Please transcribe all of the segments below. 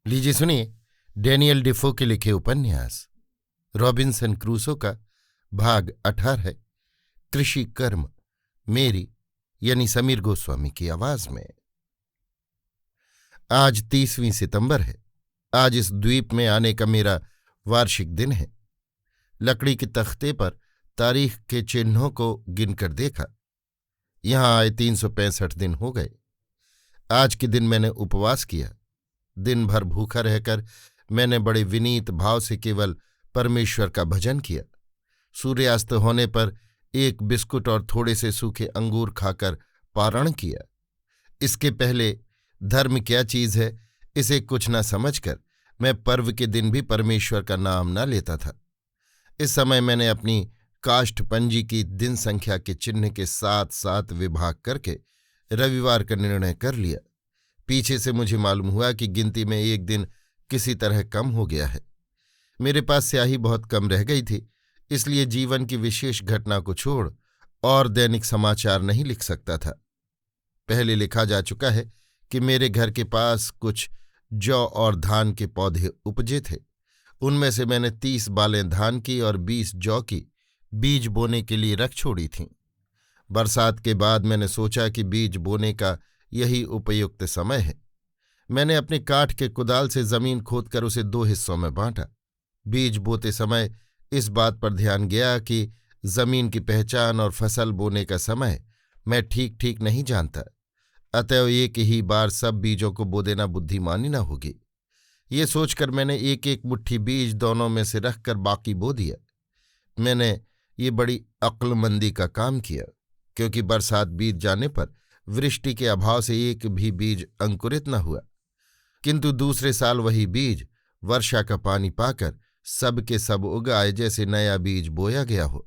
लीजिए सुनिए डैनियल डिफो के लिखे उपन्यास रॉबिन्सन क्रूसो का भाग 18 कृषि कर्म मेरी यानी समीर गोस्वामी की आवाज में। आज 30वीं सितंबर है। आज इस द्वीप में आने का मेरा वार्षिक दिन है। लकड़ी के तख्ते पर तारीख के चिन्हों को गिनकर देखा। यहां आए 365 दिन हो गए। आज के दिन मैंने उपवास किया। दिन भर भूखा रहकर मैंने बड़े विनीत भाव से केवल परमेश्वर का भजन किया। सूर्यास्त होने पर एक बिस्कुट और थोड़े से सूखे अंगूर खाकर पारण किया। इसके पहले धर्म क्या चीज है इसे कुछ न समझकर मैं पर्व के दिन भी परमेश्वर का नाम न लेता था। इस समय मैंने अपनी काष्ठ पंजी की दिन संख्या के चिन्ह के 7-7 विभाग करके रविवार का निर्णय कर लिया। पीछे से मुझे मालूम हुआ कि गिनती में एक दिन किसी तरह कम हो गया है। मेरे पास स्याही बहुत कम रह गई थी, इसलिए जीवन की विशेष घटना को छोड़ और दैनिक समाचार नहीं लिख सकता था। पहले लिखा जा चुका है कि मेरे घर के पास कुछ जौ और धान के पौधे उपजे थे। उनमें से मैंने 30 बालें धान की और 20 जौ की बीज बोने के लिए रख छोड़ी थीं। बरसात के बाद मैंने सोचा कि बीज बोने का यही उपयुक्त समय है। मैंने अपने काठ के कुदाल से जमीन खोदकर उसे 2 हिस्सों में बांटा। बीज बोते समय इस बात पर ध्यान गया कि जमीन की पहचान और फसल बोने का समय मैं ठीक ठीक नहीं जानता, अतएव एक ही बार सब बीजों को बो देना बुद्धिमानी न होगी। ये सोचकर मैंने एक एक मुट्ठी बीज दोनों में से रखकर बाकी बो दिया। मैंने ये बड़ी अक्लमंदी का काम किया, क्योंकि बरसात बीत जाने पर वृष्टि के अभाव से एक भी बीज अंकुरित न हुआ। किंतु दूसरे साल वही बीज वर्षा का पानी पाकर सब के सब उग आए, जैसे नया बीज बोया गया हो।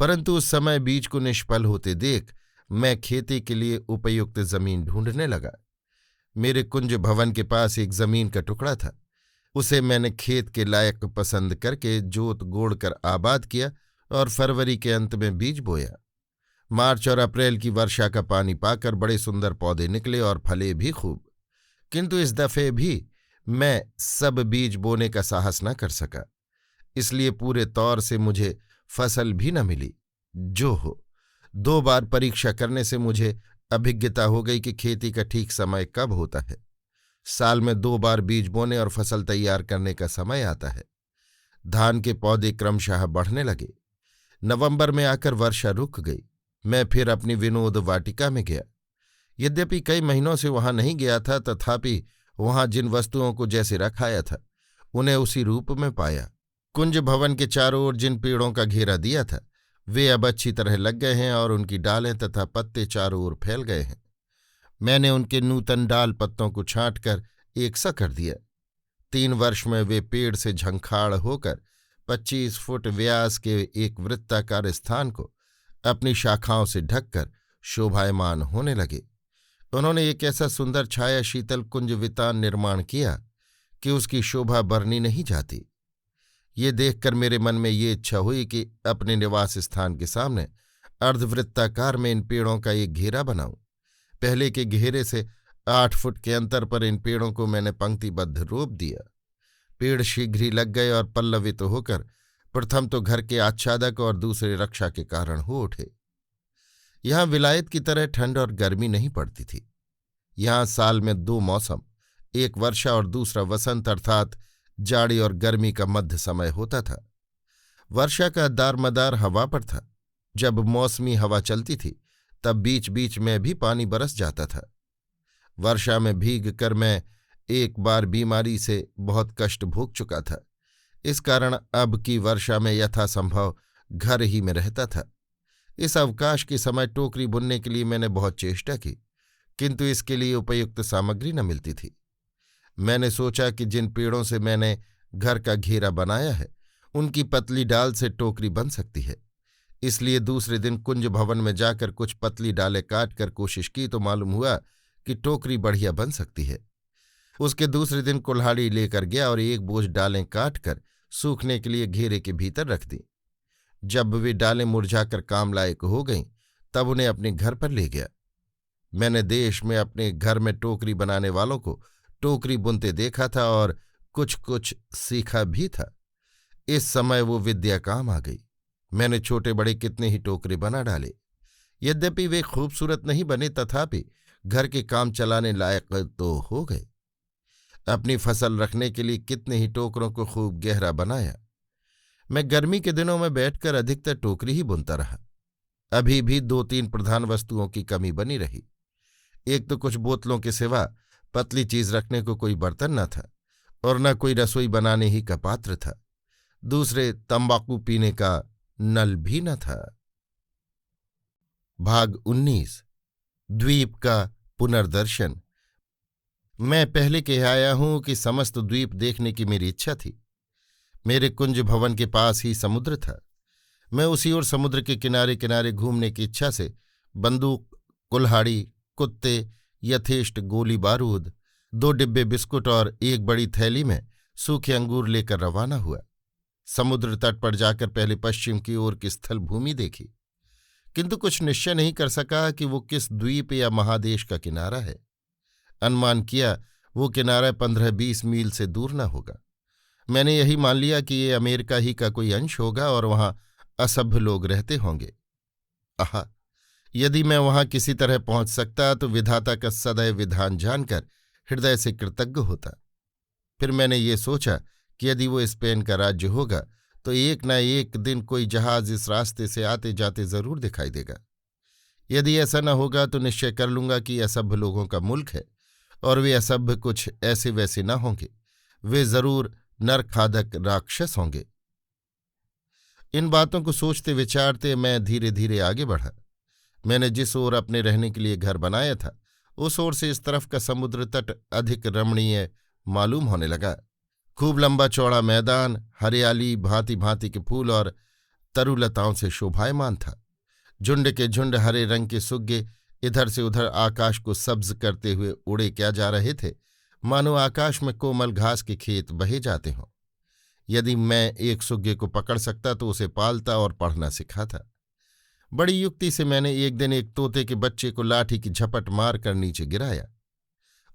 परंतु उस समय बीज को निष्फल होते देख मैं खेती के लिए उपयुक्त जमीन ढूंढने लगा। मेरे कुंज भवन के पास एक जमीन का टुकड़ा था। उसे मैंने खेत के लायक पसंद करके जोत गोड़ कर आबाद किया और फरवरी के अंत में बीज बोया। मार्च और अप्रैल की वर्षा का पानी पाकर बड़े सुंदर पौधे निकले और फले भी खूब। किंतु इस दफे भी मैं सब बीज बोने का साहस न कर सका, इसलिए पूरे तौर से मुझे फसल भी न मिली। जो हो, 2 बार परीक्षा करने से मुझे अभिज्ञता हो गई कि खेती का ठीक समय कब होता है। साल में 2 बार बीज बोने और फसल तैयार करने का समय आता है। धान के पौधे क्रमशः बढ़ने लगे। नवंबर में आकर वर्षा रुक गई। मैं फिर अपनी विनोद वाटिका में गया। यद्यपि कई महीनों से वहां नहीं गया था, तथापि वहां जिन वस्तुओं को जैसे रखाया था उन्हें उसी रूप में पाया। कुंज भवन के चारों ओर जिन पेड़ों का घेरा दिया था वे अब अच्छी तरह लग गए हैं और उनकी डालें तथा पत्ते चारों ओर फैल गए हैं। मैंने उनके नूतन डाल पत्तों को छांटकर एकसा कर दिया। 3 वर्ष में वे पेड़ से झंखाड़ होकर 25 फुट व्यास के एक वृत्ताकार स्थान को अपनी शाखाओं से ढककर शोभायमान होने लगे। उन्होंने एक ऐसा सुंदर छाया शीतल कुंज वितान निर्माण किया कि उसकी शोभा बरनी नहीं जाती। ये देखकर मेरे मन में ये इच्छा हुई कि अपने निवास स्थान के सामने अर्धवृत्ताकार में इन पेड़ों का एक घेरा बनाऊं। पहले के घेरे से 8 फुट के अंतर पर इन पेड़ों को मैंने पंक्तिबद्ध रोप दिया। पेड़ शीघ्र ही लग गए और पल्लवित होकर प्रथम तो घर के आच्छादक और दूसरे रक्षा के कारण हो उठे। यहां विलायत की तरह ठंड और गर्मी नहीं पड़ती थी। यहां साल में 2 मौसम, एक वर्षा और दूसरा वसंत अर्थात जाड़ी और गर्मी का मध्य समय होता था। वर्षा का दारमदार हवा पर था। जब मौसमी हवा चलती थी तब बीच बीच में भी पानी बरस जाता था। वर्षा में भीग कर मैं एक बार बीमारी से बहुत कष्ट भोग चुका था। इस कारण अब की वर्षा में यथासंभव घर ही में रहता था। इस अवकाश के समय टोकरी बुनने के लिए मैंने बहुत चेष्टा की, किंतु इसके लिए उपयुक्त सामग्री न मिलती थी। मैंने सोचा कि जिन पेड़ों से मैंने घर का घेरा बनाया है उनकी पतली डाल से टोकरी बन सकती है। इसलिए दूसरे दिन कुंज भवन में जाकर कुछ पतली डालें काट कर कोशिश की तो मालूम हुआ कि टोकरी बढ़िया बन सकती है। उसके दूसरे दिन कुल्हाड़ी लेकर गया और एक बोझ डालें काट कर सूखने के लिए घेरे के भीतर रख दी। जब वे डालें मुरझाकर काम लायक हो गईं तब उन्हें अपने घर पर ले गया। मैंने देश में अपने घर में टोकरी बनाने वालों को टोकरी बुनते देखा था और कुछ कुछ सीखा भी था। इस समय वो विद्या काम आ गई। मैंने छोटे बड़े कितने ही टोकरे बना डाले। यद्यपि वे खूबसूरत नहीं बने, तथापि घर के काम चलाने लायक तो हो गए। अपनी फसल रखने के लिए कितने ही टोकरों को खूब गहरा बनाया। मैं गर्मी के दिनों में बैठकर अधिकतर टोकरी ही बुनता रहा। अभी भी 2-3 प्रधान वस्तुओं की कमी बनी रही। एक तो कुछ बोतलों के सिवा पतली चीज रखने को कोई बर्तन न था और न कोई रसोई बनाने ही का पात्र था। दूसरे, तंबाकू पीने का नल भी न था। भाग 19 द्वीप का पुनर्दर्शन। मैं पहले कह आया हूं कि समस्त द्वीप देखने की मेरी इच्छा थी। मेरे कुंज भवन के पास ही समुद्र था। मैं उसी ओर समुद्र के किनारे किनारे घूमने की इच्छा से बंदूक, कुल्हाड़ी, कुत्ते, यथेष्ट गोली बारूद, 2 डिब्बे बिस्कुट और एक बड़ी थैली में सूखे अंगूर लेकर रवाना हुआ। समुद्र तट पर जाकर पहले पश्चिम की ओर की स्थल भूमि देखी, किंतु कुछ निश्चय नहीं कर सका कि वो किस द्वीप या महादेश का किनारा है। अनुमान किया वो किनारा 15-20 मील से दूर न होगा। मैंने यही मान लिया कि ये अमेरिका ही का कोई अंश होगा और वहां असभ्य लोग रहते होंगे। आहा, यदि मैं वहां किसी तरह पहुंच सकता तो विधाता का सदैव विधान जानकर हृदय से कृतज्ञ होता। फिर मैंने ये सोचा कि यदि वो स्पेन का राज्य होगा तो एक न एक दिन कोई जहाज इस रास्ते से आते जाते जरूर दिखाई देगा। यदि ऐसा न होगा तो निश्चय कर लूंगा कि असभ्य लोगों का मुल्क है और वे असभ्य कुछ ऐसे वैसे न होंगे। वे जरूर नरखादक राक्षस होंगे। इन बातों को सोचते विचारते मैं धीरे धीरे आगे बढ़ा। मैंने जिस ओर अपने रहने के लिए घर बनाया था उस ओर से इस तरफ का समुद्र तट अधिक रमणीय मालूम होने लगा। खूब लंबा चौड़ा मैदान, हरियाली, भांति भांति के फूल और तरुलताओं से शोभायमान था। झुंड के झुंड हरे रंग के सुग्गे इधर से उधर आकाश को सब्ज करते हुए उड़े क्या जा रहे थे, मानो आकाश में कोमल घास के खेत बहे जाते हों। यदि मैं एक सुग्गे को पकड़ सकता तो उसे पालता और पढ़ना सिखाता। बड़ी युक्ति से मैंने एक दिन एक तोते के बच्चे को लाठी की झपट मारकर नीचे गिराया।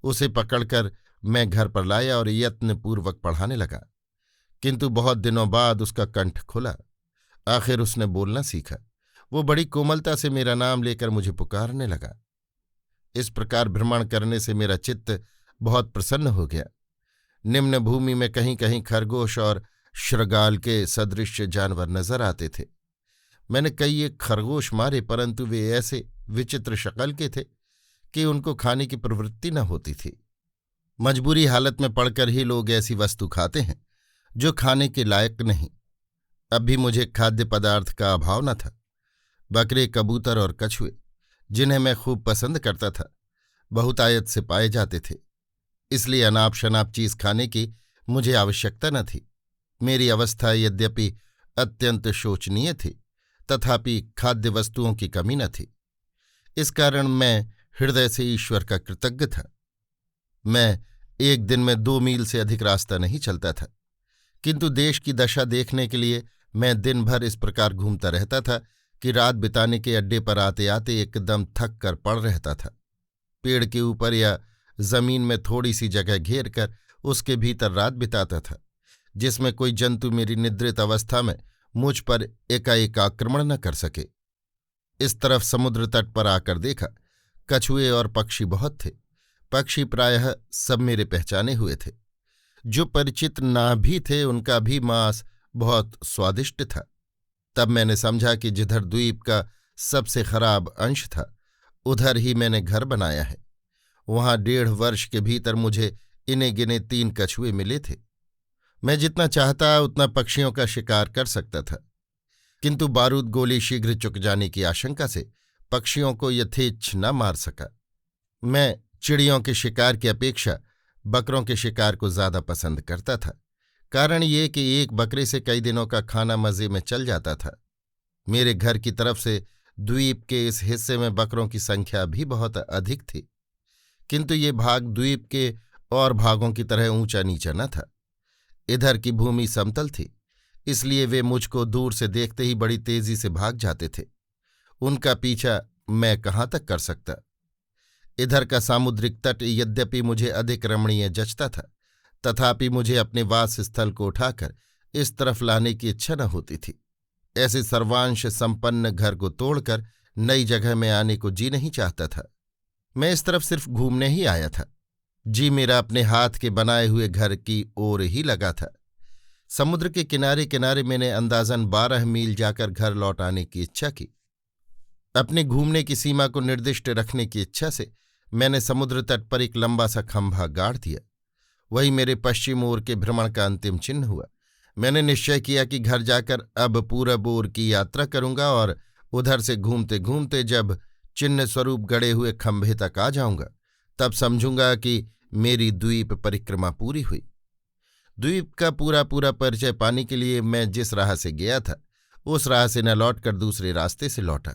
उसे पकड़कर मैं घर पर लाया और यत्नपूर्वक पढ़ाने लगा, किंतु बहुत दिनों बाद उसका कंठ खुला। आखिर उसने बोलना सीखा। वो बड़ी कोमलता से मेरा नाम लेकर मुझे पुकारने लगा। इस प्रकार भ्रमण करने से मेरा चित्त बहुत प्रसन्न हो गया। निम्न भूमि में कहीं कहीं खरगोश और श्रृगाल के सदृश जानवर नजर आते थे। मैंने कई एक खरगोश मारे, परंतु वे ऐसे विचित्र शक्ल के थे कि उनको खाने की प्रवृत्ति न होती थी। मजबूरी हालत में पड़कर ही लोग ऐसी वस्तु खाते हैं जो खाने के लायक नहीं। अब भी मुझे खाद्य पदार्थ का अभाव न था। बकरे, कबूतर और कछुए, जिन्हें मैं खूब पसंद करता था, बहुतायत से पाए जाते थे। इसलिए अनाप शनाप चीज खाने की मुझे आवश्यकता न थी। मेरी अवस्था यद्यपि अत्यंत शोचनीय थी, तथापि खाद्य वस्तुओं की कमी न थी। इस कारण मैं हृदय से ईश्वर का कृतज्ञ था। मैं एक दिन में 2 मील से अधिक रास्ता नहीं चलता था, किंतु देश की दशा देखने के लिए मैं दिन भर इस प्रकार घूमता रहता था कि रात बिताने के अड्डे पर आते आते एकदम थक कर पड़ रहता था। पेड़ के ऊपर या जमीन में थोड़ी सी जगह घेर कर उसके भीतर रात बिताता था, जिसमें कोई जंतु मेरी निद्रित अवस्था में मुझ पर एकाएक आक्रमण न कर सके। इस तरफ समुद्र तट पर आकर देखा, कछुए और पक्षी बहुत थे। पक्षी प्रायः सब मेरे पहचाने हुए थे। जो परिचित ना भी थे उनका भी मांस बहुत स्वादिष्ट था। तब मैंने समझा कि जिधर द्वीप का सबसे खराब अंश था उधर ही मैंने घर बनाया है। वहां 1.5 वर्ष के भीतर मुझे इने गिने 3 कछुए मिले थे। मैं जितना चाहता उतना पक्षियों का शिकार कर सकता था, किंतु बारूद गोली शीघ्र चुक जाने की आशंका से पक्षियों को यथेच्छ न मार सका। मैं चिड़ियों के शिकार की अपेक्षा बकरों के शिकार को ज्यादा पसंद करता था। कारण ये कि एक बकरे से कई दिनों का खाना मजे में चल जाता था। मेरे घर की तरफ से द्वीप के इस हिस्से में बकरों की संख्या भी बहुत अधिक थी, किंतु ये भाग द्वीप के और भागों की तरह ऊंचा नीचा न था। इधर की भूमि समतल थी, इसलिए वे मुझको दूर से देखते ही बड़ी तेजी से भाग जाते थे। उनका पीछा मैं कहाँ तक कर सकता। इधर का सामुद्रिक तट यद्यपि मुझे अधिक रमणीय जचता था, तथापि मुझे अपने वास स्थल को उठाकर इस तरफ लाने की इच्छा न होती थी। ऐसे सर्वांश संपन्न घर को तोड़कर नई जगह में आने को जी नहीं चाहता था। मैं इस तरफ सिर्फ घूमने ही आया था। जी मेरा अपने हाथ के बनाए हुए घर की ओर ही लगा था। समुद्र के किनारे किनारे मैंने अंदाजन 12 मील जाकर घर लौट आने की इच्छा की। अपने घूमने की सीमा को निर्दिष्ट रखने की इच्छा से मैंने समुद्र तट पर एक लंबा सा खंभा गाड़ दिया। वही मेरे पश्चिम ओर के भ्रमण का अंतिम चिन्ह हुआ। मैंने निश्चय किया कि घर जाकर अब पूरब ओर की यात्रा करूंगा और उधर से घूमते घूमते जब चिन्ह स्वरूप गड़े हुए खंभे तक आ जाऊंगा तब समझूंगा कि मेरी द्वीप परिक्रमा पूरी हुई। द्वीप का पूरा पूरा परिचय पाने के लिए मैं जिस राह से गया था उस राह से न लौटकर दूसरे रास्ते से लौटा।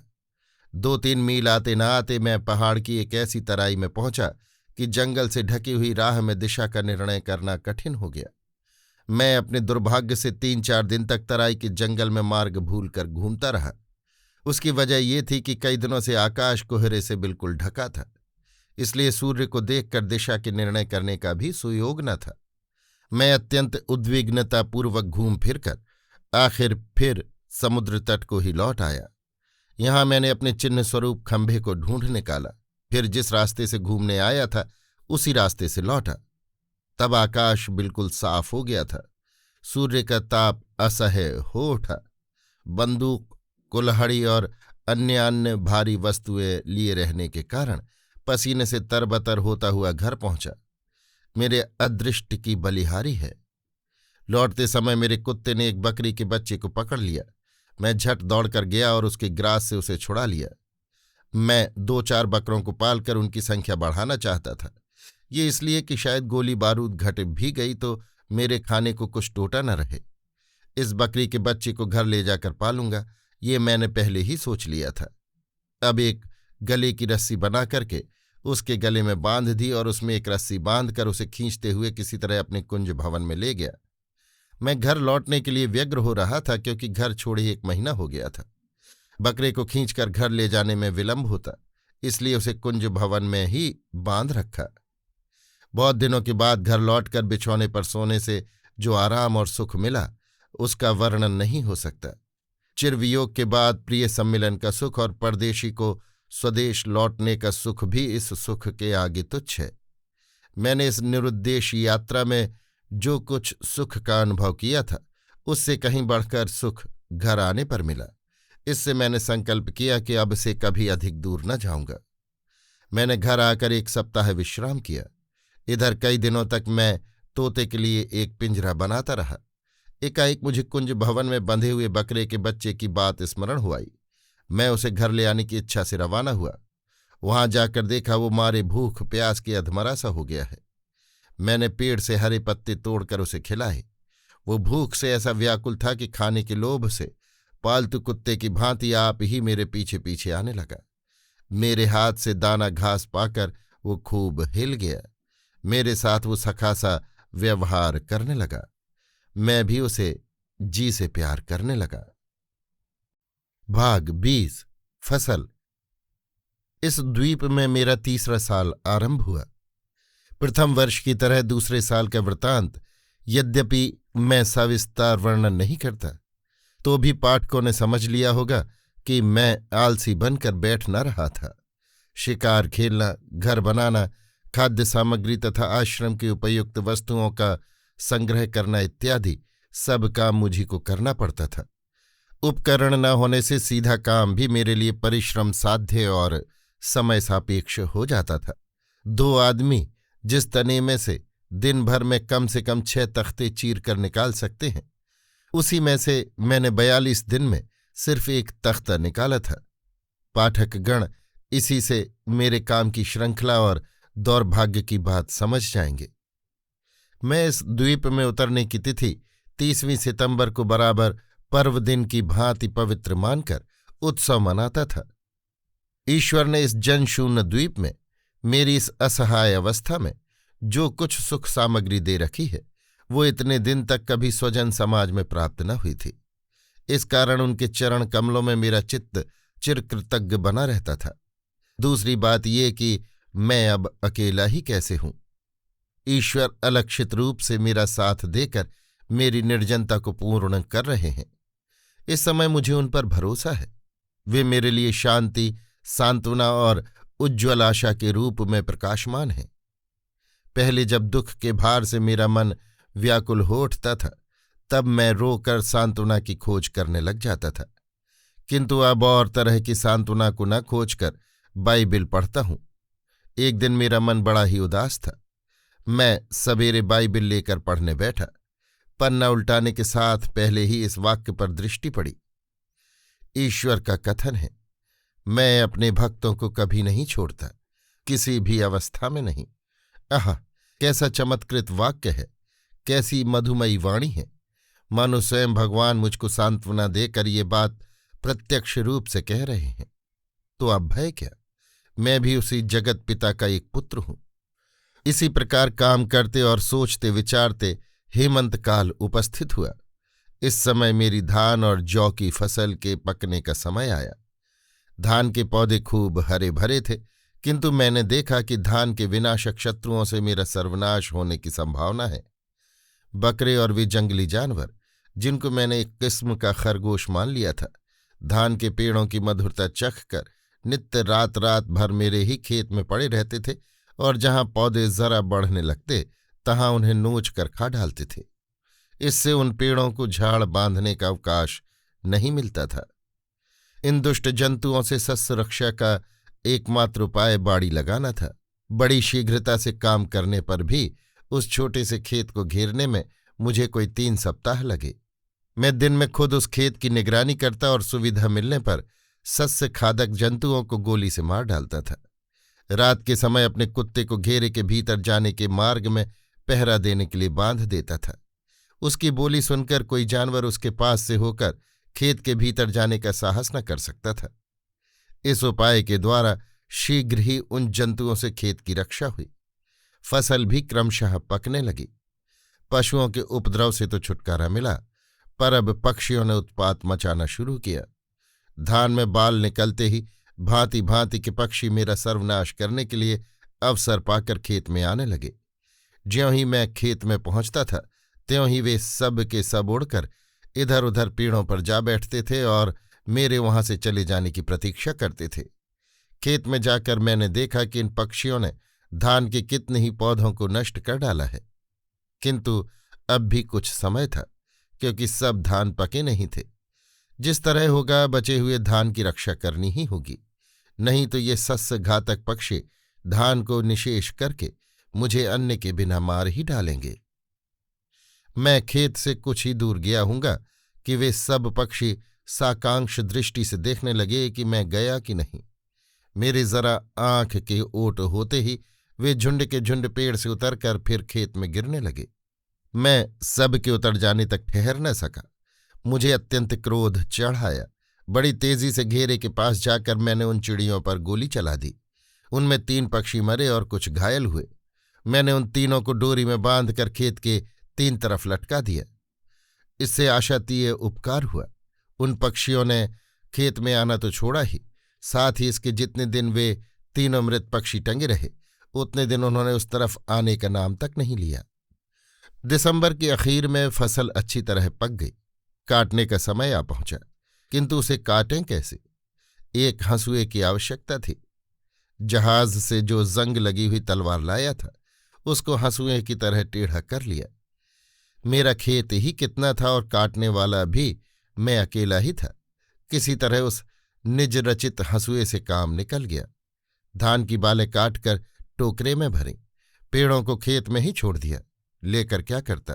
2-3 मील आते न आते मैं पहाड़ की एक ऐसी तराई में पहुंचा कि जंगल से ढकी हुई राह में दिशा का निर्णय करना कठिन हो गया। मैं अपने दुर्भाग्य से 3-4 दिन तक तराई के जंगल में मार्ग भूलकर घूमता रहा। उसकी वजह ये थी कि कई दिनों से आकाश कोहरे से बिल्कुल ढका था, इसलिए सूर्य को देखकर दिशा के निर्णय करने का भी सुयोग न था। मैं अत्यंत उद्विग्नतापूर्वक घूम फिरकर आखिर फिर समुद्र तट को ही लौट आया। यहां मैंने अपने चिन्ह स्वरूप खंभे को ढूंढ निकाला, फिर जिस रास्ते से घूमने आया था उसी रास्ते से लौटा। तब आकाश बिल्कुल साफ हो गया था। सूर्य का ताप असह्य हो उठा। बंदूक, कुल्हाड़ी और अन्य भारी वस्तुएं लिए रहने के कारण पसीने से तरबतर होता हुआ घर पहुंचा। मेरे अदृष्ट की बलिहारी है। लौटते समय मेरे कुत्ते ने एक बकरी के बच्चे को पकड़ लिया। मैं झट दौड़कर गया और उसके ग्रास से उसे छुड़ा लिया। मैं 2-4 बकरों को पालकर उनकी संख्या बढ़ाना चाहता था। ये इसलिए कि शायद गोली बारूद घट भी गई तो मेरे खाने को कुछ टोटा न रहे। इस बकरी के बच्चे को घर ले जाकर पालूंगा, ये मैंने पहले ही सोच लिया था। अब एक गले की रस्सी बना करके उसके गले में बांध दी और उसमें एक रस्सी बांधकर उसे खींचते हुए किसी तरह अपने कुंज भवन में ले गया। मैं घर लौटने के लिए व्यग्र हो रहा था क्योंकि घर छोड़े 1 महीना हो गया था। बकरे को खींचकर घर ले जाने में विलंब होता, इसलिए उसे कुंज भवन में ही बांध रखा। बहुत दिनों के बाद घर लौटकर बिछौने पर सोने से जो आराम और सुख मिला उसका वर्णन नहीं हो सकता। चिरवियोग के बाद प्रिय सम्मिलन का सुख और परदेशी को स्वदेश लौटने का सुख भी इस सुख के आगे तुच्छ है। मैंने इस निरुद्देश यात्रा में जो कुछ सुख का अनुभव किया था उससे कहीं बढ़कर सुख घर आने पर मिला। इससे मैंने संकल्प किया कि अब से कभी अधिक दूर न जाऊंगा। मैंने घर आकर 1 सप्ताह विश्राम किया। इधर कई दिनों तक मैं तोते के लिए एक पिंजरा बनाता रहा। एकाएक मुझे कुंज भवन में बंधे हुए बकरे के बच्चे की बात स्मरण हो आई। मैं उसे घर ले आने की इच्छा से रवाना हुआ। वहां जाकर देखा वो मारे भूख प्यास के अधमरा सा हो गया है। मैंने पेड़ से हरे पत्ते तोड़कर उसे खिलाए। वो भूख से ऐसा व्याकुल था कि खाने के लोभ से पालतू कुत्ते की भांति आप ही मेरे पीछे पीछे आने लगा। मेरे हाथ से दाना घास पाकर वो खूब हिल गया। मेरे साथ वो सखा सा व्यवहार करने लगा। मैं भी उसे जी से प्यार करने लगा। भाग 20 फसल। इस द्वीप में मेरा 3रा साल आरंभ हुआ। प्रथम वर्ष की तरह दूसरे साल का वृतांत यद्यपि मैं सविस्तार वर्णन नहीं करता, तो भी पाठकों ने समझ लिया होगा कि मैं आलसी बनकर बैठ न रहा था। शिकार खेलना, घर बनाना, खाद्य सामग्री तथा आश्रम की उपयुक्त वस्तुओं का संग्रह करना इत्यादि सब काम मुझी को करना पड़ता था। उपकरण न होने से सीधा काम भी मेरे लिए परिश्रम साध्य और समय सापेक्ष हो जाता था। 2 आदमी जिस तने में से दिन भर में कम से कम 6 तख्ते चीर कर निकाल सकते हैं, उसी में से मैंने 42 दिन में सिर्फ 1 तख्ता निकाला था। पाठकगण इसी से मेरे काम की श्रृंखला और दौर्भाग्य की बात समझ जाएंगे। मैं इस द्वीप में उतरने की तिथि 30वीं सितंबर को बराबर पर्व दिन की भांति पवित्र मानकर उत्सव मनाता था। ईश्वर ने इस जनशून्य द्वीप में मेरी इस असहाय अवस्था में जो कुछ सुख सामग्री दे रखी है वो इतने दिन तक कभी स्वजन समाज में प्राप्त न हुई थी। इस कारण उनके चरण कमलों में मेरा चित्त चिरकृतज्ञ बना रहता था। दूसरी बात ये कि मैं अब अकेला ही कैसे हूं। ईश्वर अलक्षित रूप से मेरा साथ देकर मेरी निर्जनता को पूर्ण कर रहे हैं। इस समय मुझे उन पर भरोसा है। वे मेरे लिए शांति, सांत्वना और उज्ज्वल आशा के रूप में प्रकाशमान हैं। पहले जब दुख के भार से मेरा मन व्याकुल हो उठता था, तब मैं रोकर सांत्वना की खोज करने लग जाता था, किंतु अब और तरह की सांत्वना को न खोजकर बाइबिल पढ़ता हूं। एक दिन मेरा मन बड़ा ही उदास था। मैं सवेरे बाइबिल लेकर पढ़ने बैठा। पन्ना उल्टाने के साथ पहले ही इस वाक्य पर दृष्टि पड़ी। ईश्वर का कथन है, मैं अपने भक्तों को कभी नहीं छोड़ता, किसी भी अवस्था में नहीं। आह, कैसा चमत्कृत वाक्य है, कैसी मधुमयी वाणी है। मानो स्वयं भगवान मुझको सांत्वना देकर ये बात प्रत्यक्ष रूप से कह रहे हैं। तो अब भय क्या, मैं भी उसी जगत पिता का एक पुत्र हूं। इसी प्रकार काम करते और सोचते विचारते हेमंत काल उपस्थित हुआ। इस समय मेरी धान और जौ की फसल के पकने का समय आया। धान के पौधे खूब हरे भरे थे, किंतु मैंने देखा कि धान के विनाशक शत्रुओं से मेरा सर्वनाश होने की संभावना है। बकरे और वे जंगली जानवर, जिनको मैंने एक किस्म का खरगोश मान लिया था, धान के पेड़ों की मधुरता चख कर नित्य रात रात भर मेरे ही खेत में पड़े रहते थे, और जहां पौधे जरा बढ़ने लगते तहां उन्हें नोच कर खा डालते थे। इससे उन पेड़ों को झाड़ बांधने का अवकाश नहीं मिलता था। इन दुष्ट जंतुओं से सस्य रक्षा का एकमात्र उपाय बाड़ी लगाना था। बड़ी शीघ्रता से काम करने पर भी उस छोटे से खेत को घेरने में मुझे कोई 3 सप्ताह लगे। मैं दिन में खुद उस खेत की निगरानी करता और सुविधा मिलने पर सस्य खादक जंतुओं को गोली से मार डालता था। रात के समय अपने कुत्ते को घेरे के भीतर जाने के मार्ग में पहरा देने के लिए बांध देता था। उसकी बोली सुनकर कोई जानवर उसके पास से होकर खेत के भीतर जाने का साहस न कर सकता था। इस उपाय के द्वारा शीघ्र ही उन जंतुओं से खेत की रक्षा हुई। फसल भी क्रमशः पकने लगी। पशुओं के उपद्रव से तो छुटकारा मिला, पर अब पक्षियों ने उत्पात मचाना शुरू किया। धान में बाल निकलते ही भांति भांति के पक्षी मेरा सर्वनाश करने के लिए अवसर पाकर खेत में आने लगे। ज्यों ही मैं खेत में पहुंचता था, त्यों ही वे सब के सब उड़कर इधर उधर पेड़ों पर जा बैठते थे और मेरे वहां से चले जाने की प्रतीक्षा करते थे। खेत में जाकर मैंने देखा कि इन पक्षियों ने धान के कितने ही पौधों को नष्ट कर डाला है, किंतु अब भी कुछ समय था, क्योंकि सब धान पके नहीं थे। जिस तरह होगा बचे हुए धान की रक्षा करनी ही होगी, नहीं तो ये सस्य घातक पक्षी धान को निशेष करके मुझे अन्न के बिना मार ही डालेंगे। मैं खेत से कुछ ही दूर गया हूंगा कि वे सब पक्षी साकांक्ष दृष्टि से देखने लगे कि मैं गया कि नहीं। मेरे जरा आंख के ओट होते ही वे झुंड के झुंड पेड़ से उतरकर फिर खेत में गिरने लगे। मैं सब के उतर जाने तक ठहर न सका। मुझे अत्यंत क्रोध चढ़ाया। बड़ी तेजी से घेरे के पास जाकर मैंने उन चिड़ियों पर गोली चला दी। उनमें 3 पक्षी मरे और कुछ घायल हुए। मैंने उन तीनों को डोरी में बांधकर खेत के 3 तरफ लटका दिया। इससे आशातीय उपकार हुआ। उन पक्षियों ने खेत में आना तो छोड़ा ही, साथ ही इसके जितने दिन वे तीनों मृत पक्षी टंगे रहे, उतने दिन उन्होंने उस तरफ आने का नाम तक नहीं लिया। दिसंबर के आखिर में फसल अच्छी तरह पक गई। काटने का समय आ पहुंचा, किंतु उसे काटें कैसे? एक हंसुए की आवश्यकता थी। जहाज से जो जंग लगी हुई तलवार लाया था, उसको हंसुए की तरह टेढ़ा कर लिया। मेरा खेत ही कितना था और काटने वाला भी मैं अकेला ही था। किसी तरह उस निज रचित हंसुए से काम निकल गया। धान की बालें काटकर टोकरे में भरी, पेड़ों को खेत में ही छोड़ दिया। लेकर क्या करता?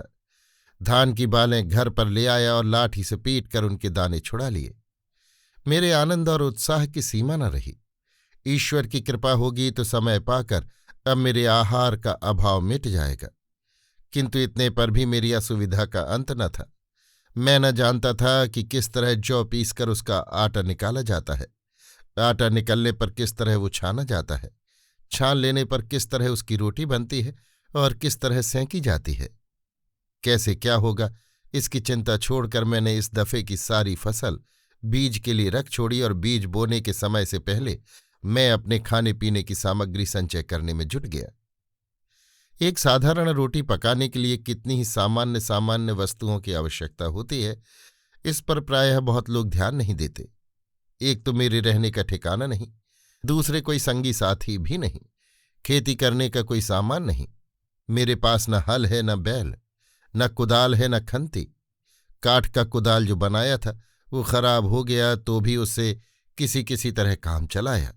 धान की बालें घर पर ले आया और लाठी से पीटकर उनके दाने छुड़ा लिए। मेरे आनंद और उत्साह की सीमा न रही। ईश्वर की कृपा होगी तो समय पाकर अब मेरे आहार का अभाव मिट जाएगा। किंतु इतने पर भी मेरी असुविधा का अंत न था। मैं न जानता था कि किस तरह जौ पीसकर उसका आटा निकाला जाता है, आटा निकलने पर किस तरह वो छाना जाता है, छान लेने पर किस तरह उसकी रोटी बनती है और किस तरह सेंकी जाती है। कैसे क्या होगा, इसकी चिंता छोड़कर मैंने इस दफे की सारी फसल बीज के लिए रख छोड़ी और बीज बोने के समय से पहले मैं अपने खाने पीने की सामग्री संचय करने में जुट गया। एक साधारण रोटी पकाने के लिए कितनी ही सामान्य सामान्य वस्तुओं की आवश्यकता होती है, इस पर प्रायः बहुत लोग ध्यान नहीं देते। एक तो मेरे रहने का ठिकाना नहीं, दूसरे कोई संगी साथी भी नहीं, खेती करने का कोई सामान नहीं। मेरे पास न हल है, न बैल, न कुदाल है, न खंती। काठ का कुदाल जो बनाया था वो खराब हो गया, तो भी उससे किसी किसी तरह काम चलाया।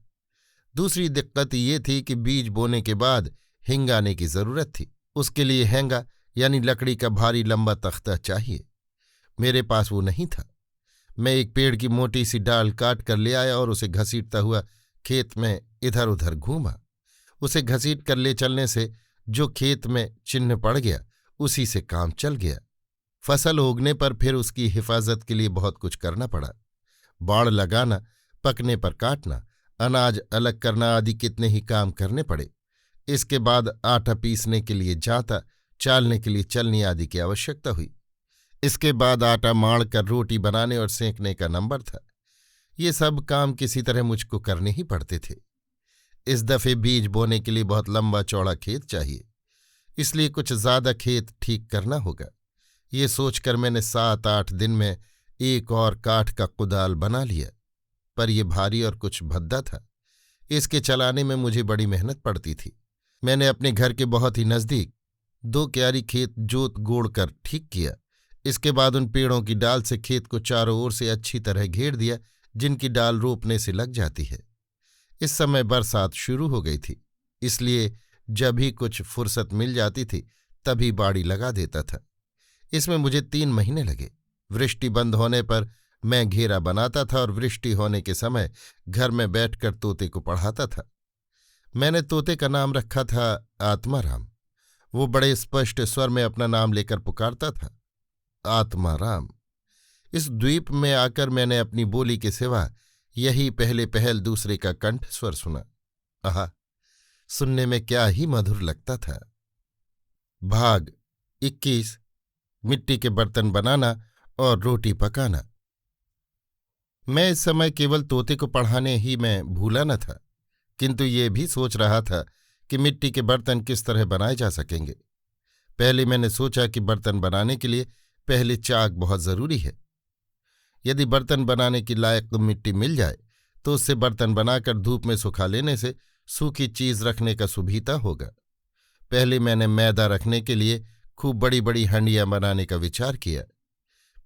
दूसरी दिक्कत ये थी कि बीज बोने के बाद हिंगाने की जरूरत थी। उसके लिए हैंगा यानी लकड़ी का भारी लंबा तख्ता चाहिए। मेरे पास वो नहीं था। मैं एक पेड़ की मोटी सी डाल काट कर ले आया और उसे घसीटता हुआ खेत में इधर उधर घूमा। उसे घसीट कर ले चलने से जो खेत में चिन्ह पड़ गया, उसी से काम चल गया। फसल उगने पर फिर उसकी हिफाजत के लिए बहुत कुछ करना पड़ा। बाड़ लगाना, पकने पर काटना, अनाज अलग करना आदि कितने ही काम करने पड़े। इसके बाद आटा पीसने के लिए जांता, चालने के लिए चलनी आदि की आवश्यकता हुई। इसके बाद आटा माड़ कर रोटी बनाने और सेंकने का नंबर था। ये सब काम किसी तरह मुझको करने ही पड़ते थे। इस दफे बीज बोने के लिए बहुत लंबा चौड़ा खेत चाहिए, इसलिए कुछ ज्यादा खेत ठीक करना होगा। ये सोचकर मैंने 7-8 दिन में एक और काठ का कुदाल बना लिया, पर यह भारी और कुछ भद्दा था। इसके चलाने में मुझे बड़ी मेहनत पड़ती थी। मैंने अपने घर के बहुत ही नजदीक 2 क्यारी खेत जोत गोड़ कर ठीक किया। इसके बाद उन पेड़ों की डाल से खेत को चारों ओर से अच्छी तरह घेर दिया, जिनकी डाल रोपने से लग जाती है। इस समय बरसात शुरू हो गई थी, इसलिए जब भी कुछ फुर्सत मिल जाती थी तभी बाड़ी लगा देता था। इसमें मुझे 3 महीने लगे। वृष्टि बंद होने पर मैं घेरा बनाता था और वृष्टि होने के समय घर में बैठकर तोते को पढ़ाता था। मैंने तोते का नाम रखा था आत्माराम। वो बड़े स्पष्ट स्वर में अपना नाम लेकर पुकारता था, आत्माराम। इस द्वीप में आकर मैंने अपनी बोली के सिवा यही पहले पहल दूसरे का कंठ स्वर सुना। आहा, सुनने में क्या ही मधुर लगता था। भाग 21। मिट्टी के बर्तन बनाना और रोटी पकाना। मैं इस समय केवल तोते को पढ़ाने ही में भूला न था, किंतु ये भी सोच रहा था कि मिट्टी के बर्तन किस तरह बनाए जा सकेंगे। पहले मैंने सोचा कि बर्तन बनाने के लिए पहले चाक बहुत जरूरी है। यदि बर्तन बनाने की लायक मिट्टी मिल जाए तो उससे बर्तन बनाकर धूप में सुखा लेने से सूखी चीज रखने का सुविधा होगा। पहले मैंने मैदा रखने के लिए खूब बड़ी बड़ी हंडियां बनाने का विचार किया।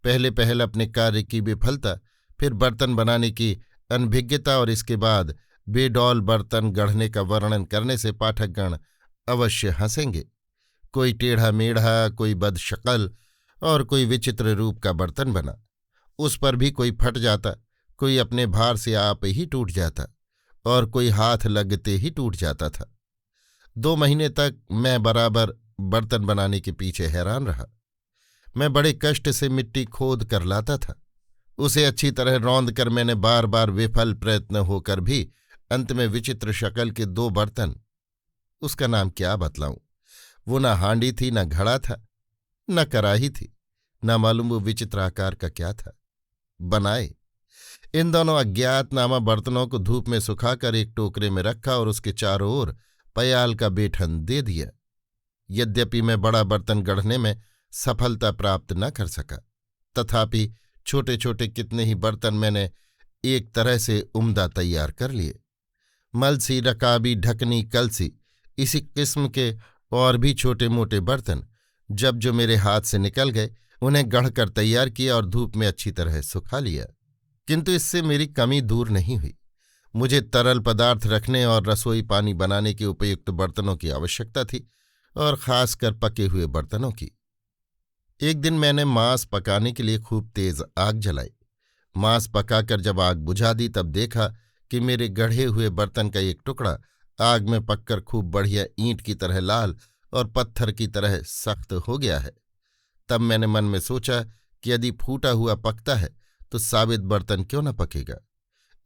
पहले पहल अपने कार्य की विफलता, फिर बर्तन बनाने की अनभिज्ञता और इसके बाद बेडौल बर्तन गढ़ने का वर्णन करने से पाठकगण अवश्य हंसेंगे। कोई टेढ़ा मेढ़ा, कोई बदशक्ल और कोई विचित्र रूप का बर्तन बना। उस पर भी कोई फट जाता, कोई अपने भार से आप ही टूट जाता और कोई हाथ लगते ही टूट जाता था। 2 महीने तक मैं बराबर बर्तन बनाने के पीछे हैरान रहा। मैं बड़े कष्ट से मिट्टी खोद कर लाता था। उसे अच्छी तरह रौंद कर मैंने बार बार विफल प्रयत्न होकर भी अंत में विचित्र शक्ल के 2 बर्तन, उसका नाम क्या बतलाऊं, वो न हांडी थी, न घड़ा था, न कराही थी, न मालूम वो विचित्र आकार का क्या था, बनाए। इन दोनों अज्ञातनामा बर्तनों को धूप में सुखाकर एक टोकरे में रखा और उसके चारों ओर पयाल का बेठन दे दिया। यद्यपि मैं बड़ा बर्तन गढ़ने में सफलता प्राप्त न कर सका, तथापि छोटे छोटे कितने ही बर्तन मैंने एक तरह से उम्दा तैयार कर लिए। मलसी, रकाबी, ढकनी, कलसी, इसी किस्म के और भी छोटे मोटे बर्तन जब जो मेरे हाथ से निकल गए, उन्हें गढ़कर तैयार किया और धूप में अच्छी तरह सुखा लिया। किंतु इससे मेरी कमी दूर नहीं हुई। मुझे तरल पदार्थ रखने और रसोई पानी बनाने के उपयुक्त बर्तनों की आवश्यकता थी, और खासकर पके हुए बर्तनों की। एक दिन मैंने मांस पकाने के लिए खूब तेज आग जलाई। मांस पकाकर जब आग बुझा दी तब देखा कि मेरे गढ़े हुए बर्तन का एक टुकड़ा आग में पककर खूब बढ़िया ईंट की तरह लाल और पत्थर की तरह सख्त हो गया है। तब मैंने मन में सोचा कि यदि फूटा हुआ पकता है तो साबित बर्तन क्यों न पकेगा।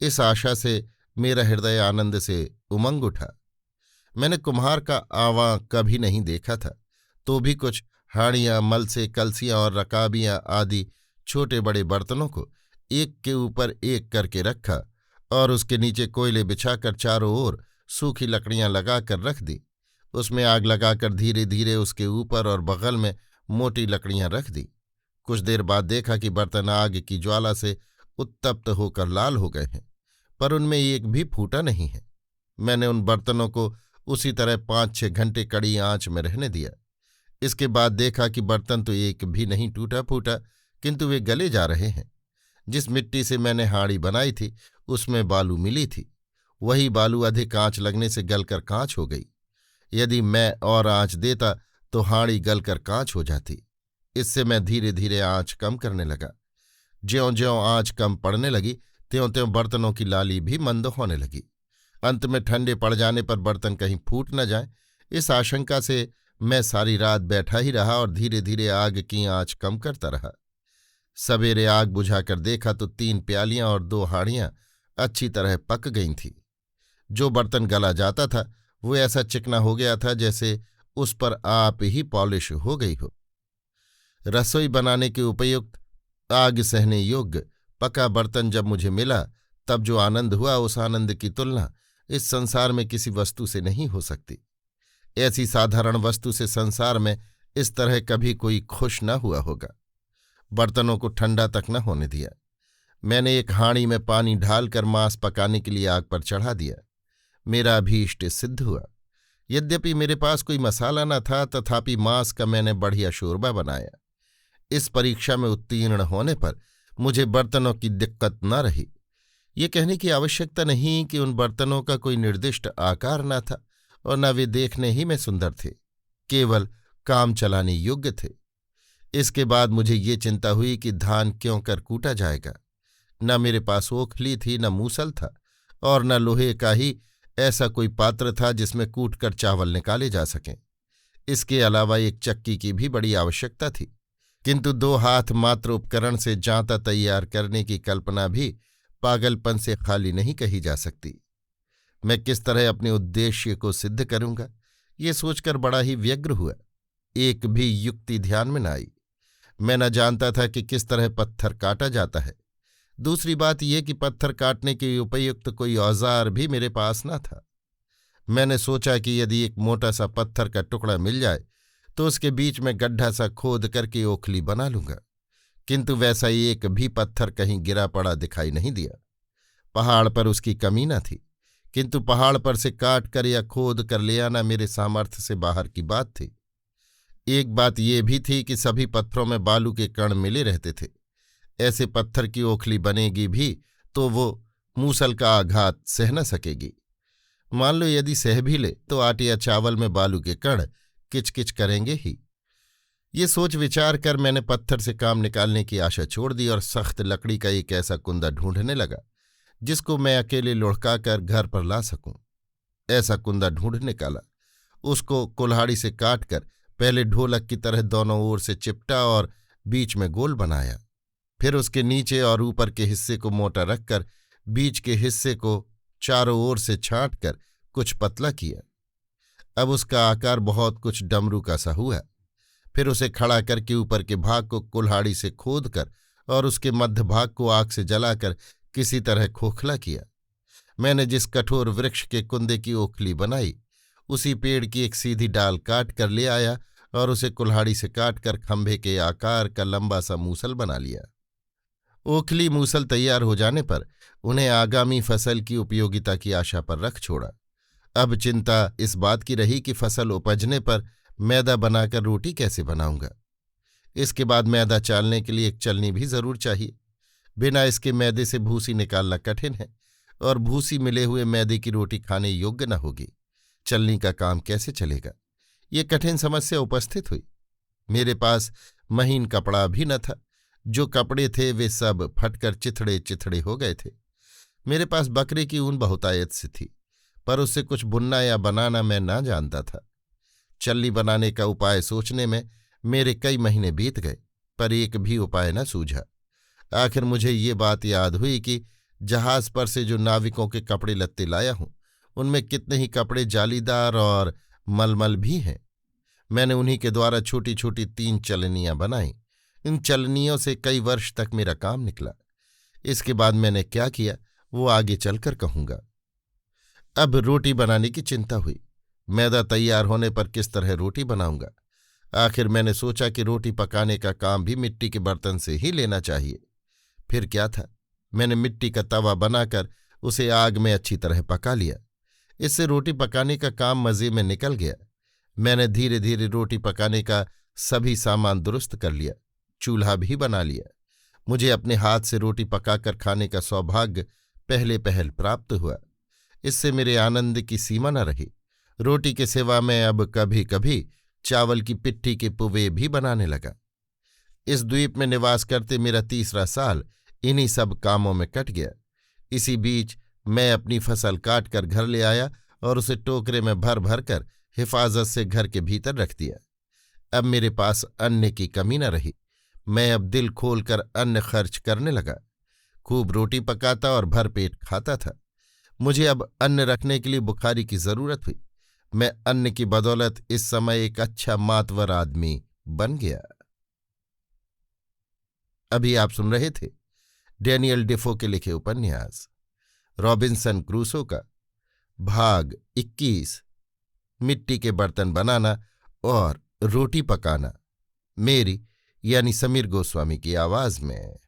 इस आशा से मेरा हृदय आनंद से उमंग उठा। मैंने कुम्हार का आवां कभी नहीं देखा था, तो भी कुछ हाड़ियां, मलसे, कलसियां और रकाबियां आदि छोटे बड़े बर्तनों को एक के ऊपर एक करके रखा और उसके नीचे कोयले बिछाकर चारों ओर सूखी लकड़ियां लगाकर रख दी। उसमें आग लगाकर धीरे धीरे उसके ऊपर और बगल में मोटी लकड़ियां रख दी। कुछ देर बाद देखा कि बर्तन आग की ज्वाला से उत्तप्त होकर लाल हो गए हैं, पर उनमें एक भी फूटा नहीं है। मैंने उन बर्तनों को उसी तरह 5-6 घंटे कड़ी आंच में रहने दिया। इसके बाद देखा कि बर्तन तो एक भी नहीं टूटा फूटा, किंतु वे गले जा रहे हैं। जिस मिट्टी से मैंने हाड़ी बनाई थी उसमें बालू मिली थी। वही बालू अधिक आंच लगने से गलकर कांच हो गई। यदि मैं और आंच देता तो हाड़ी गलकर कांच हो जाती। इससे मैं धीरे धीरे आंच कम करने लगा। ज्यों-ज्यों आंच कम पड़ने लगी त्यों-त्यों बर्तनों की लाली भी मंद होने लगी। अंत में ठंडे पड़ जाने पर बर्तन कहीं फूट न जाए, इस आशंका से मैं सारी रात बैठा ही रहा और धीरे धीरे आग की आंच कम करता रहा। सवेरे आग बुझाकर देखा तो 3 प्यालियां और 2 हाड़ियां अच्छी तरह पक गई थीं। जो बर्तन गला जाता था वो ऐसा चिकना हो गया था जैसे उस पर आप ही पॉलिश हो गई हो। रसोई बनाने के उपयुक्त, आग सहने योग्य पका बर्तन जब मुझे मिला तब जो आनंद हुआ, उस आनंद की तुलना इस संसार में किसी वस्तु से नहीं हो सकती। ऐसी साधारण वस्तु से संसार में इस तरह कभी कोई खुश न हुआ होगा। बर्तनों को ठंडा तक न होने दिया। मैंने एक हांडी में पानी ढालकर मांस पकाने के लिए आग पर चढ़ा दिया। मेरा अभीष्ट सिद्ध हुआ। यद्यपि मेरे पास कोई मसाला न था, तथापि मांस का मैंने बढ़िया शोरबा बनाया। इस परीक्षा में उत्तीर्ण होने पर मुझे बर्तनों की दिक्कत न रही। ये कहने की आवश्यकता नहीं कि उन बर्तनों का कोई निर्दिष्ट आकार न था और न वे देखने ही में सुंदर थे, केवल काम चलाने योग्य थे। इसके बाद मुझे ये चिंता हुई कि धान क्यों कर कूटा जाएगा। न मेरे पास ओखली थी, न मूसल था, और न लोहे का ही ऐसा कोई पात्र था जिसमें कूटकर चावल निकाले जा सकें। इसके अलावा एक चक्की की भी बड़ी आवश्यकता थी, किंतु 2 हाथ मात्र उपकरण से जांता तैयार करने की कल्पना भी पागलपन से खाली नहीं कही जा सकती। मैं किस तरह अपने उद्देश्य को सिद्ध करूंगा, ये सोचकर बड़ा ही व्यग्र हुआ। एक भी युक्ति ध्यान में न आई। मैं न जानता था कि किस तरह पत्थर काटा जाता है। दूसरी बात यह कि पत्थर काटने के उपयुक्त कोई औजार भी मेरे पास न था। मैंने सोचा कि यदि एक मोटा सा पत्थर का टुकड़ा मिल जाए तो उसके बीच में गड्ढा सा खोद करके ओखली बना लूंगा, किंतु वैसा एक भी पत्थर कहीं गिरा पड़ा दिखाई नहीं दिया। पहाड़ पर उसकी कमी न थी, किंतु पहाड़ पर से काट कर या खोद कर ले आना मेरे सामर्थ्य से बाहर की बात थी। एक बात यह भी थी कि सभी पत्थरों में बालू के कण मिले रहते थे। ऐसे पत्थर की ओखली बनेगी भी तो वो मूसल का आघात सह न सकेगी। मान लो यदि सह भी ले तो आटे या चावल में बालू के कण किचकिच करेंगे ही। ये सोच विचार कर मैंने पत्थर से काम निकालने की आशा छोड़ दी और सख्त लकड़ी का एक ऐसा कुंदा ढूंढने लगा जिसको मैं अकेले लुढ़काकर घर पर ला सकूं। ऐसा कुंदा ढूंढ निकाला। उसको कुल्हाड़ी से काटकर पहले ढोलक की तरह दोनों ओर से चिपटा और बीच में गोल बनाया। फिर उसके नीचे और ऊपर के हिस्से को मोटा रखकर बीच के हिस्से को चारों ओर से छांटकर कुछ पतला किया। अब उसका आकार बहुत कुछ डमरू का सा हुआ। फिर उसे खड़ा करके ऊपर के भाग को कुल्हाड़ी से खोदकर और उसके मध्य भाग को आग से जलाकर किसी तरह खोखला किया। मैंने जिस कठोर वृक्ष के कुंदे की ओखली बनाई उसी पेड़ की एक सीधी डाल काट कर ले आया और उसे कुल्हाड़ी से काटकर खंभे के आकार का लंबा सा मूसल बना लिया। ओखली मूसल तैयार हो जाने पर उन्हें आगामी फसल की उपयोगिता की आशा पर रख छोड़ा। अब चिंता इस बात की रही कि फसल उपजने पर मैदा बनाकर रोटी कैसे बनाऊंगा। इसके बाद मैदा चालने के लिए एक चलनी भी जरूर चाहिए। बिना इसके मैदे से भूसी निकालना कठिन है और भूसी मिले हुए मैदे की रोटी खाने योग्य न होगी। चलनी का काम कैसे चलेगा, ये कठिन समस्या उपस्थित हुई। मेरे पास महीन कपड़ा भी न था। जो कपड़े थे वे सब फटकर चिथड़े चिथड़े हो गए थे। मेरे पास बकरे की ऊन बहुतायत से थी, पर उससे कुछ बुनना या बनाना मैं ना जानता था। चल्ली बनाने का उपाय सोचने में मेरे कई महीने बीत गए, पर एक भी उपाय न सूझा। आखिर मुझे ये बात याद हुई कि जहाज पर से जो नाविकों के कपड़े लत्ते लाया हूं उनमें कितने ही कपड़े जालीदार और मलमल भी हैं। मैंने उन्हीं के द्वारा छोटी छोटी 3 चलनियां बनाईं। इन चलनियों से कई वर्ष तक मेरा काम निकला। इसके बाद मैंने क्या किया वो आगे चलकर कहूंगा। अब रोटी बनाने की चिंता हुई। मैदा तैयार होने पर किस तरह रोटी बनाऊंगा। आखिर मैंने सोचा कि रोटी पकाने का काम भी मिट्टी के बर्तन से ही लेना चाहिए। फिर क्या था, मैंने मिट्टी का तवा बनाकर उसे आग में अच्छी तरह पका लिया। इससे रोटी पकाने का काम मज़े में निकल गया। मैंने धीरे धीरे रोटी पकाने का सभी सामान दुरुस्त कर लिया, चूल्हा भी बना लिया। मुझे अपने हाथ से रोटी पकाकर खाने का सौभाग्य पहले पहल प्राप्त हुआ। इससे मेरे आनंद की सीमा न रही। रोटी के सिवा मैं अब कभी कभी चावल की पिट्ठी के पुवे भी बनाने लगा। इस द्वीप में निवास करते मेरा 3रा साल इन्हीं सब कामों में कट गया। इसी बीच मैं अपनी फसल काट कर घर ले आया और उसे टोकरे में भर भर कर हिफाजत से घर के भीतर रख दिया। अब मेरे पास अन्न की कमी न रही। मैं अब दिल खोलकर अन्न खर्च करने लगा। खूब रोटी पकाता और भरपेट खाता था। मुझे अब अन्न रखने के लिए बुखारी की जरूरत हुई। मैं अन्न की बदौलत इस समय एक अच्छा मातवर आदमी बन गया। अभी आप सुन रहे थे डैनियल डेफो के लिखे उपन्यास रॉबिन्सन क्रूसो का भाग 21 मिट्टी के बर्तन बनाना और रोटी पकाना, मेरी यानी समीर गोस्वामी की आवाज में।